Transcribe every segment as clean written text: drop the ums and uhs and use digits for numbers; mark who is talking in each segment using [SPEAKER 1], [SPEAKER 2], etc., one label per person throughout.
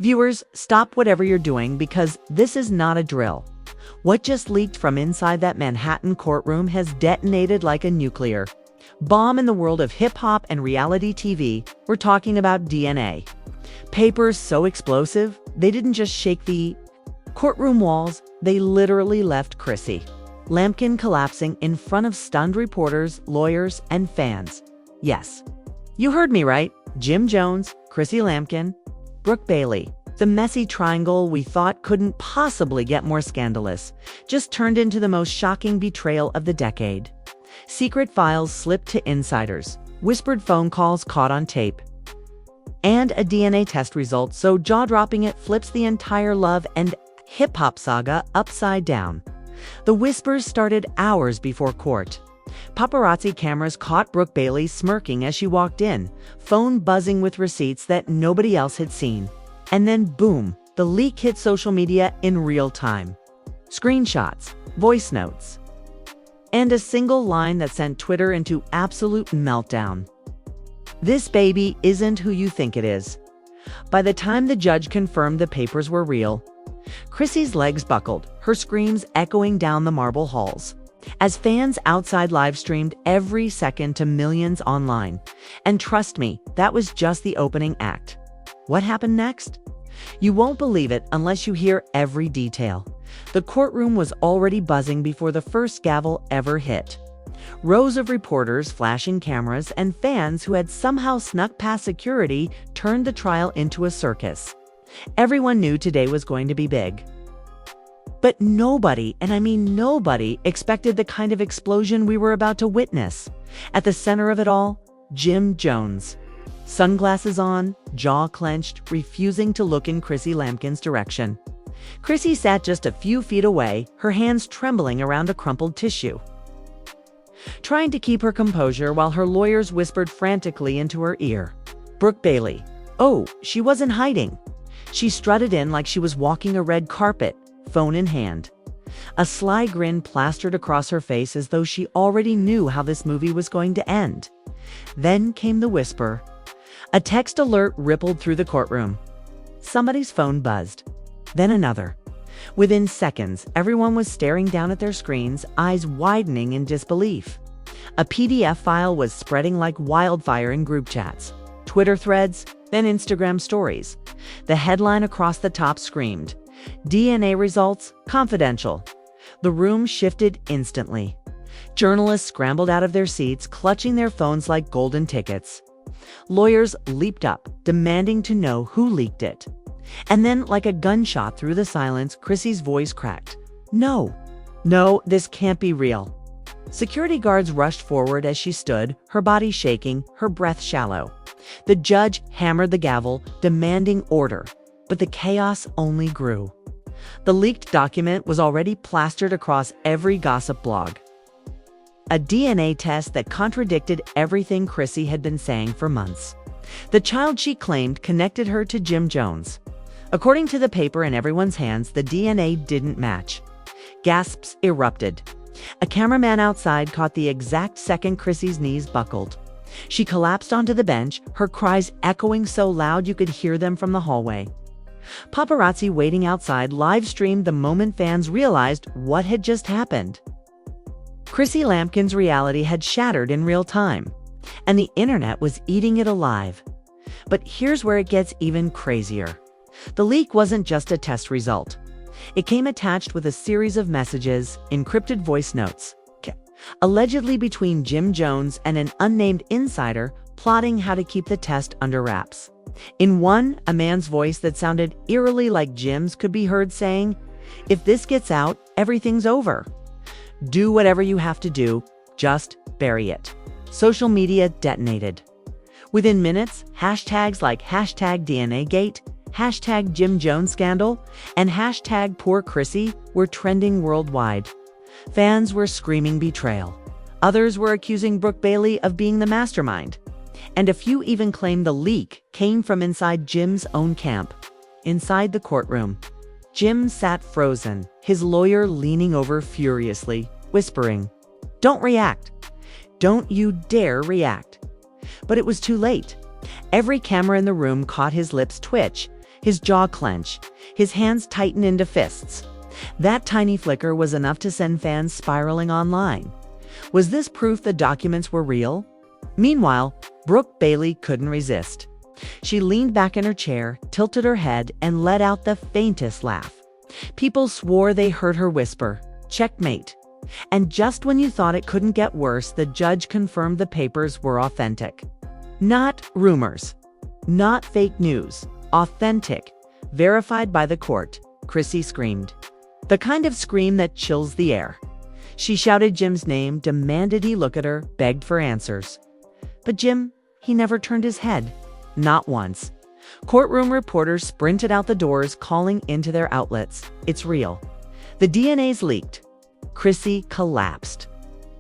[SPEAKER 1] Viewers, stop whatever you're doing because this is not a drill. What just leaked from inside that Manhattan courtroom has detonated like a nuclear bomb in the world of hip-hop and reality TV. We're talking about DNA. Papers so explosive, they didn't just shake the courtroom walls, they literally left Chrissy LAMPKIN collapsing in front of stunned reporters, lawyers, and fans. Yes, you heard me right. Jim Jones, Chrissy LAMPKIN, Brooke Bailey. The messy triangle we thought couldn't possibly get more scandalous just turned into the most shocking betrayal of the decade. Secret files slipped to insiders, whispered phone calls caught on tape, and a DNA test result so jaw-dropping it flips the entire love and hip-hop saga upside down. The whispers started hours before court. Paparazzi cameras caught Brooke Bailey smirking as she walked in, phone buzzing with receipts that nobody else had seen. And then boom, the leak hit social media in real time. Screenshots, voice notes, and a single line that sent Twitter into absolute meltdown. This baby isn't who you think it is. By the time the judge confirmed the papers were real, Chrissy's legs buckled, her screams echoing down the marble halls, as fans outside live-streamed every second to millions online. And trust me, that was just the opening act. What happened next? You won't believe it unless you hear every detail. The courtroom was already buzzing before the first gavel ever hit. Rows of reporters, flashing cameras, and fans who had somehow snuck past security turned the trial into a circus. Everyone knew today was going to be big. But nobody, and I mean nobody, expected the kind of explosion we were about to witness. At the center of it all, Jim Jones. Sunglasses on, jaw clenched, refusing to look in Chrissy LAMPKIN's direction. Chrissy sat just a few feet away, her hands trembling around a crumpled tissue, trying to keep her composure while her lawyers whispered frantically into her ear. Brooke Bailey. Oh, she wasn't hiding. She strutted in like she was walking a red carpet, phone in hand. A sly grin plastered across her face as though she already knew how this movie was going to end. Then came the whisper. A text alert rippled through the courtroom. Somebody's phone buzzed. Then another. Within seconds, everyone was staring down at their screens, eyes widening in disbelief. A PDF file was spreading like wildfire in group chats, Twitter threads, then Instagram stories. The headline across the top screamed, "DNA results confidential." The room shifted instantly. Journalists scrambled out of their seats, clutching their phones like golden tickets. Lawyers leaped up, demanding to know who leaked it. And then, like a gunshot through the silence, Chrissy's voice cracked. No, this can't be real. Security guards rushed forward as she stood, her body shaking, her breath shallow. The judge hammered the gavel, demanding order, but the chaos only grew. The leaked document was already plastered across every gossip blog. A DNA test that contradicted everything Chrissy had been saying for months. The child she claimed connected her to Jim Jones. According to the paper in everyone's hands, the DNA didn't match. Gasps erupted. A cameraman outside caught the exact second Chrissy's knees buckled. She collapsed onto the bench, her cries echoing so loud you could hear them from the hallway. Paparazzi waiting outside live-streamed the moment fans realized what had just happened. Chrissy LAMPKIN's reality had shattered in real time, and the internet was eating it alive. But here's where it gets even crazier. The leak wasn't just a test result. It came attached with a series of messages, encrypted voice notes, allegedly between Jim Jones and an unnamed insider plotting how to keep the test under wraps. In one, a man's voice that sounded eerily like Jim's could be heard saying, "If this gets out, everything's over. Do whatever you have to do, just bury it." Social media detonated. Within minutes, hashtags like #DNAgate, #JimJonesScandal, and #PoorChrissy were trending worldwide. Fans were screaming betrayal. Others were accusing Brooke Bailey of being the mastermind. And a few even claimed the leak came from inside Jim's own camp. Inside the courtroom, Jim sat frozen, his lawyer leaning over furiously, whispering, "Don't react. Don't you dare react." But it was too late. Every camera in the room caught his lips twitch, His jaw clenched, his hands tightened into fists. That tiny flicker was enough to send fans spiraling online. Was this proof the documents were real? Meanwhile, Brooke Bailey couldn't resist. She leaned back in her chair, tilted her head, and let out the faintest laugh. People swore they heard her whisper, "Checkmate." And just when you thought it couldn't get worse, the judge confirmed the papers were authentic. Not rumors, not fake news, authentic, verified by the court, Chrissy screamed. The kind of scream that chills the air. She shouted Jim's name, demanded he look at her, begged for answers. But Jim, he never turned his head. Not once. Courtroom reporters sprinted out the doors, calling into their outlets. It's real. The DNA's leaked. Chrissy collapsed.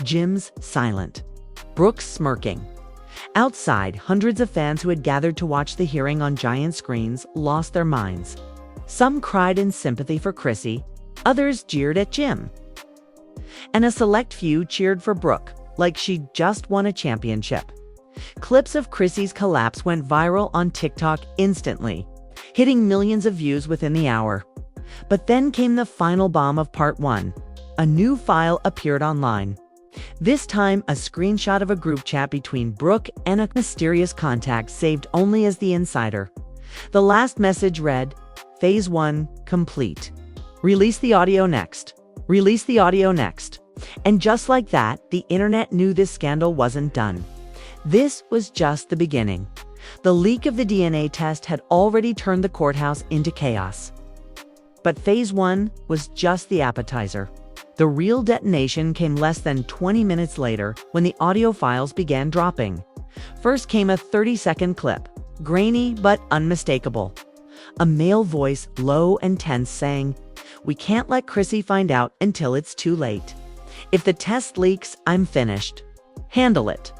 [SPEAKER 1] Jim's silent. Brooke's smirking. Outside, hundreds of fans who had gathered to watch the hearing on giant screens lost their minds. Some cried in sympathy for Chrissy, others jeered at Jim. And a select few cheered for Brooke, like she'd just won a championship. Clips of Chrissy's collapse went viral on TikTok instantly, hitting millions of views within the hour. But then came the final bomb of part 1. A new file appeared online. This time, a screenshot of a group chat between Brooke and a mysterious contact saved only as the insider. The last message read, "Phase 1 complete. Release the audio next. Release the audio next." And just like that, the internet knew this scandal wasn't done. This was just the beginning. The leak of the DNA test had already turned the courthouse into chaos. But phase 1 was just the appetizer. The real detonation came less than 20 minutes later when the audio files began dropping. First came a 30-second clip, grainy but unmistakable. A male voice, low and tense, saying, "We can't let Chrissy find out until it's too late. If the test leaks, I'm finished. Handle it."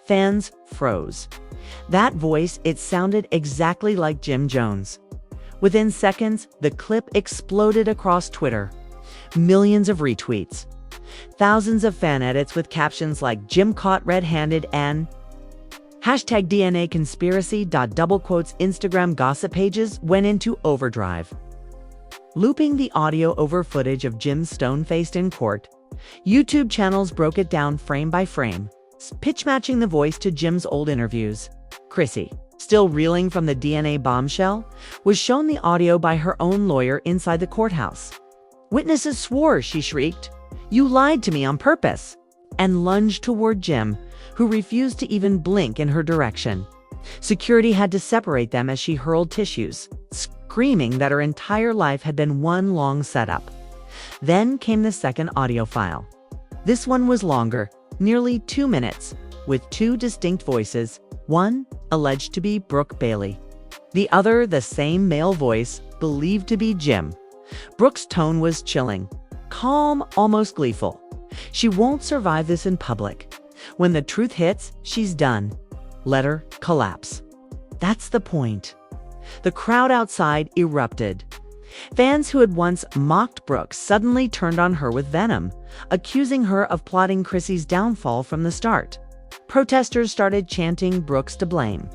[SPEAKER 1] Fans froze. That voice, it sounded exactly like Jim Jones. Within seconds, the clip exploded across Twitter. Millions of retweets. Thousands of fan edits with captions like "Jim caught red-handed" and #DNA conspiracy. Double quotes Instagram gossip pages went into overdrive. Looping the audio over footage of Jim stone-faced in court, YouTube channels broke it down frame by frame, pitch-matching the voice to Jim's old interviews. Chrissy, still reeling from the DNA bombshell, was shown the audio by her own lawyer inside the courthouse. "Witnesses swore," she shrieked. "You lied to me on purpose," and lunged toward Jim, who refused to even blink in her direction. Security had to separate them as she hurled tissues, screaming that her entire life had been one long setup. Then came the second audio file. This one was longer, nearly 2 minutes, with 2 distinct voices, one alleged to be Brooke Bailey, the other the same male voice, believed to be Jim. Brooke's tone was chilling, calm, almost gleeful. She won't survive this in public. When the truth hits, she's done. Let her collapse. That's the point. The crowd outside erupted. Fans who had once mocked Brooke suddenly turned on her with venom, accusing her of plotting Chrissy's downfall from the start. Protesters started chanting Brooke's to blame,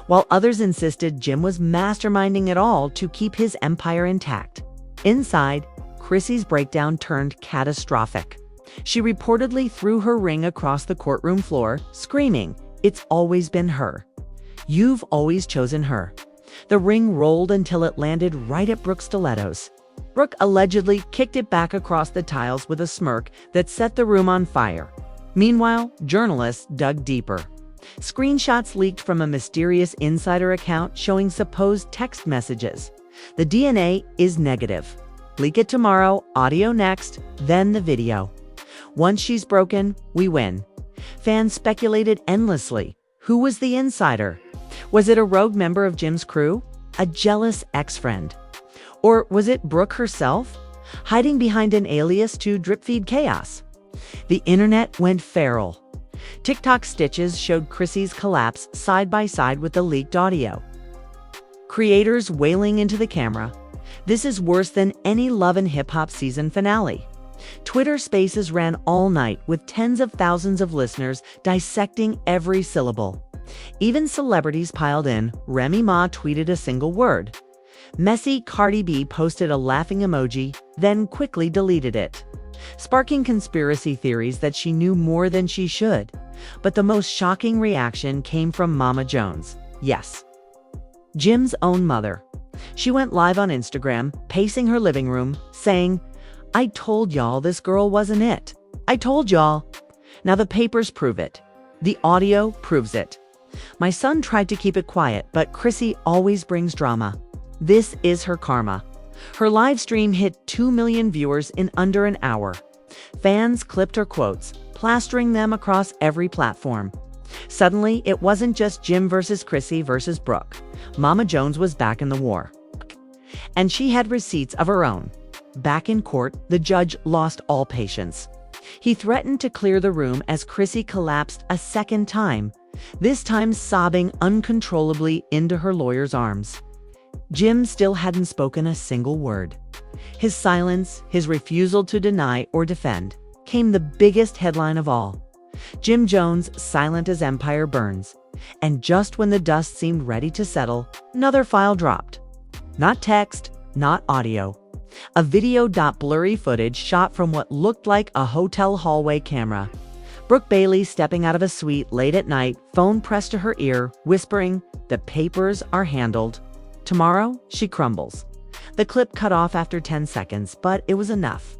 [SPEAKER 1] while others insisted Jim was masterminding it all to keep his empire intact. Inside, Chrissy's breakdown turned catastrophic. She reportedly threw her ring across the courtroom floor, screaming, "It's always been her. You've always chosen her." The ring rolled until it landed right at Brooke's stilettos. Brooke allegedly kicked it back across the tiles with a smirk that set the room on fire. Meanwhile, journalists dug deeper. Screenshots leaked from a mysterious insider account showing supposed text messages. The DNA is negative. Leak it tomorrow, audio next, then the video. Once she's broken, we win. Fans speculated endlessly. Who was the insider? Was it a rogue member of Jim's crew? A jealous ex-friend? Or was it Brooke herself, hiding behind an alias to drip-feed chaos? The internet went feral. TikTok stitches showed Chrissy's collapse side by side with the leaked audio. Creators wailing into the camera, "This is worse than any Love and Hip Hop season finale." Twitter Spaces ran all night with tens of thousands of listeners dissecting every syllable. Even celebrities piled in. Remy Ma tweeted a single word. Messy Cardi B posted a laughing emoji, then quickly deleted it, sparking conspiracy theories that she knew more than she should. But the most shocking reaction came from Mama Jones. Yes, Jim's own mother. She went live on Instagram, pacing her living room, saying, "I told y'all this girl wasn't it. I told y'all. Now the papers prove it. The audio proves it. My son tried to keep it quiet, but Chrissy always brings drama. This is her karma." Her live stream hit 2 million viewers in under an hour. Fans clipped her quotes, plastering them across every platform. Suddenly, it wasn't just Jim versus Chrissy versus Brooke. Mama Jones was back in the war. And she had receipts of her own. Back in court, the judge lost all patience. He threatened to clear the room as Chrissy collapsed a second time, this time sobbing uncontrollably into her lawyer's arms. Jim still hadn't spoken a single word. His silence, his refusal to deny or defend, came the biggest headline of all. Jim Jones silent as empire burns. And just when the dust seemed ready to settle, another file dropped. Not text, not audio. A video-blurry footage shot from what looked like a hotel hallway camera. Brooke Bailey stepping out of a suite late at night, phone pressed to her ear, whispering, "The papers are handled. Tomorrow, she crumbles." The clip cut off after 10 seconds, but it was enough.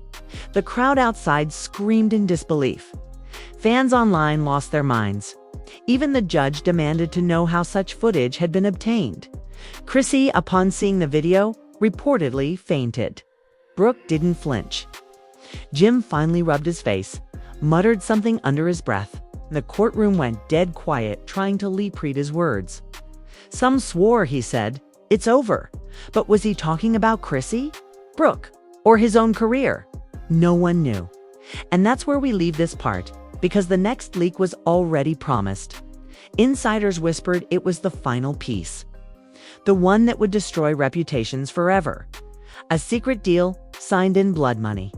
[SPEAKER 1] The crowd outside screamed in disbelief. Fans online lost their minds. Even the judge demanded to know how such footage had been obtained. Chrissy, upon seeing the video, reportedly fainted. Brooke didn't flinch. Jim finally rubbed his face, muttered something under his breath. The courtroom went dead quiet, trying to repeat his words. Some swore, he said, "It's over." But was he talking about Chrissy, Brooke, or his own career? No one knew. And that's where we leave this part, because the next leak was already promised. Insiders whispered it was the final piece. The one that would destroy reputations forever. A secret deal signed in blood money,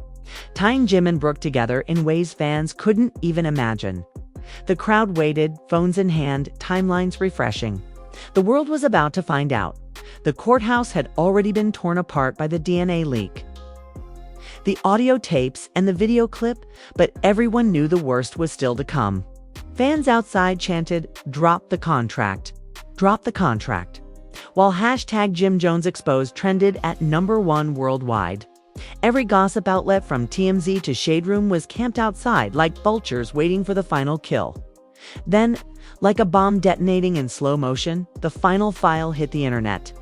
[SPEAKER 1] tying Jim and Brooke together in ways fans couldn't even imagine. The crowd waited, phones in hand, timelines refreshing. The world was about to find out. The courthouse had already been torn apart by the DNA leak, the audio tapes, and the video clip, but everyone knew the worst was still to come. Fans outside chanted, "Drop the contract. Drop the contract." While hashtag Jim Jones Exposed trended at #1 worldwide. Every gossip outlet from TMZ to Shade Room was camped outside like vultures waiting for the final kill. Then, like a bomb detonating in slow motion, the final file hit the internet.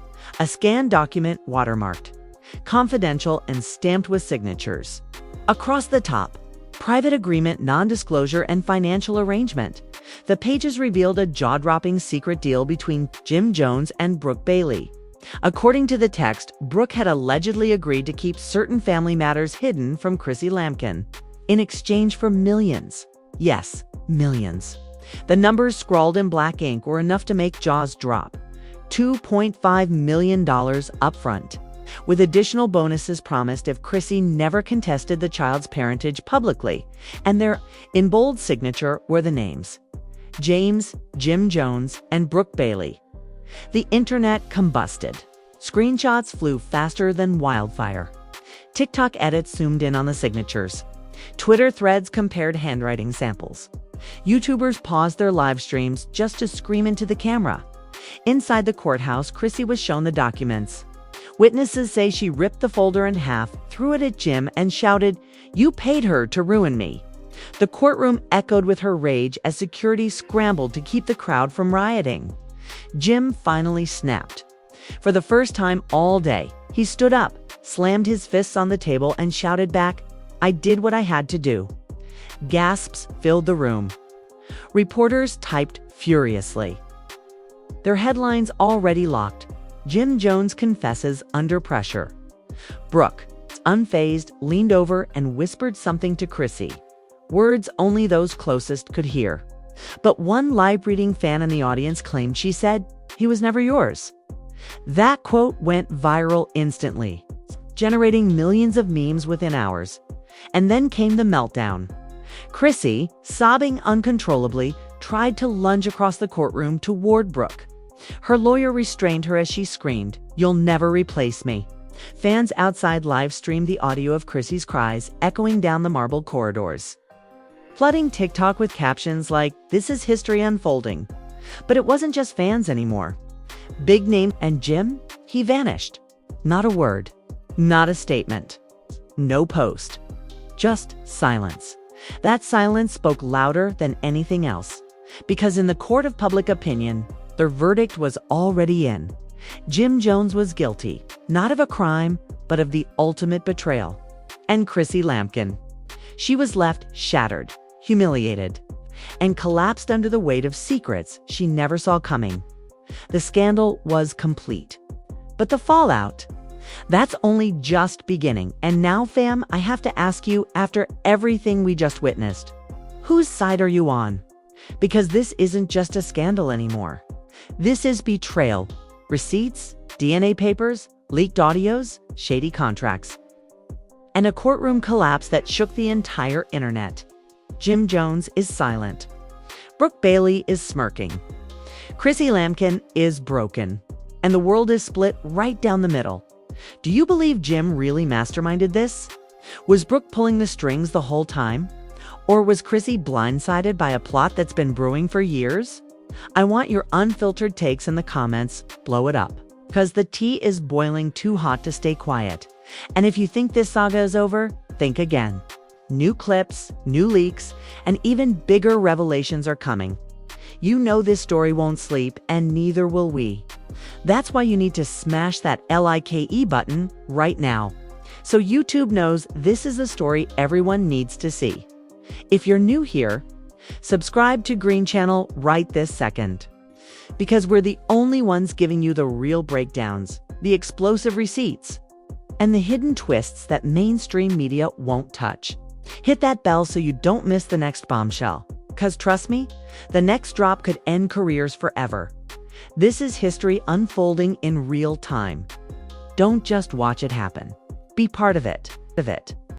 [SPEAKER 1] A scanned document watermarked, confidential, and stamped with signatures. Across the top, private agreement, non-disclosure, and financial arrangement. The pages revealed a jaw-dropping secret deal between Jim Jones and Brooke Bailey. According to the text, Brooke had allegedly agreed to keep certain family matters hidden from Chrissy LAMPKIN in exchange for millions. Yes, millions. The numbers scrawled in black ink were enough to make jaws drop. $2.5 million upfront, with additional bonuses promised if Chrissy never contested the child's parentage publicly. And there, in bold signature, were the names: James, Jim Jones, and Brooke Bailey. The internet combusted. Screenshots flew faster than wildfire. TikTok edits zoomed in on the signatures. Twitter threads compared handwriting samples. YouTubers paused their live streams just to scream into the camera. Inside the courthouse, Chrissy was shown the documents. Witnesses say she ripped the folder in half, threw it at Jim, and shouted, "You paid her to ruin me." The courtroom echoed with her rage as security scrambled to keep the crowd from rioting. Jim finally snapped. For the first time all day, he stood up, slammed his fists on the table, and shouted back, "I did what I had to do." Gasps filled the room. Reporters typed furiously. Their headlines already locked. Jim Jones confesses under pressure. Brooke, unfazed, leaned over and whispered something to Chrissy. Words only those closest could hear. But one live-reading fan in the audience claimed she said, "He was never yours." That quote went viral instantly, generating millions of memes within hours. And then came the meltdown. Chrissy, sobbing uncontrollably, tried to lunge across the courtroom toward Brooke. Her lawyer restrained her as she screamed, "You'll never replace me." Fans outside live streamed the audio of Chrissy's cries echoing down the marble corridors, flooding TikTok with captions like, "This is history unfolding." But it wasn't just fans anymore. Big name and Jim, he vanished. Not a word, not a statement, no post, just silence. That silence spoke louder than anything else, because in the court of public opinion, the verdict was already in. Jim Jones was guilty, not of a crime, but of the ultimate betrayal. And Chrissy LAMPKIN, she was left shattered, humiliated, and collapsed under the weight of secrets she never saw coming. The scandal was complete. But the fallout, that's only just beginning. And now, fam, I have to ask you, after everything we just witnessed, whose side are you on? Because this isn't just a scandal anymore. This is betrayal. Receipts, DNA papers, leaked audios, shady contracts, and a courtroom collapse that shook the entire internet. Jim Jones is silent. Brooke Bailey is smirking. Chrissy LAMPKIN is broken. And the world is split right down the middle. Do you believe Jim really masterminded this? Was Brooke pulling the strings the whole time? Or was Chrissy blindsided by a plot that's been brewing for years? I want your unfiltered takes in the comments. Blow it up, because the tea is boiling too hot to stay quiet. And if you think this saga is over, think again. New clips, new leaks, and even bigger revelations are coming. You know this story won't sleep, and neither will we. That's why you need to smash that like button right now, so YouTube knows this is a story everyone needs to see. If you're new here, subscribe to Green Channel right this second, because we're the only ones giving you the real breakdowns, the explosive receipts, and the hidden twists that mainstream media won't touch. Hit that bell so you don't miss the next bombshell, because trust me, the next drop could end careers forever. This is history unfolding in real time. Don't just watch it happen. Be part of it.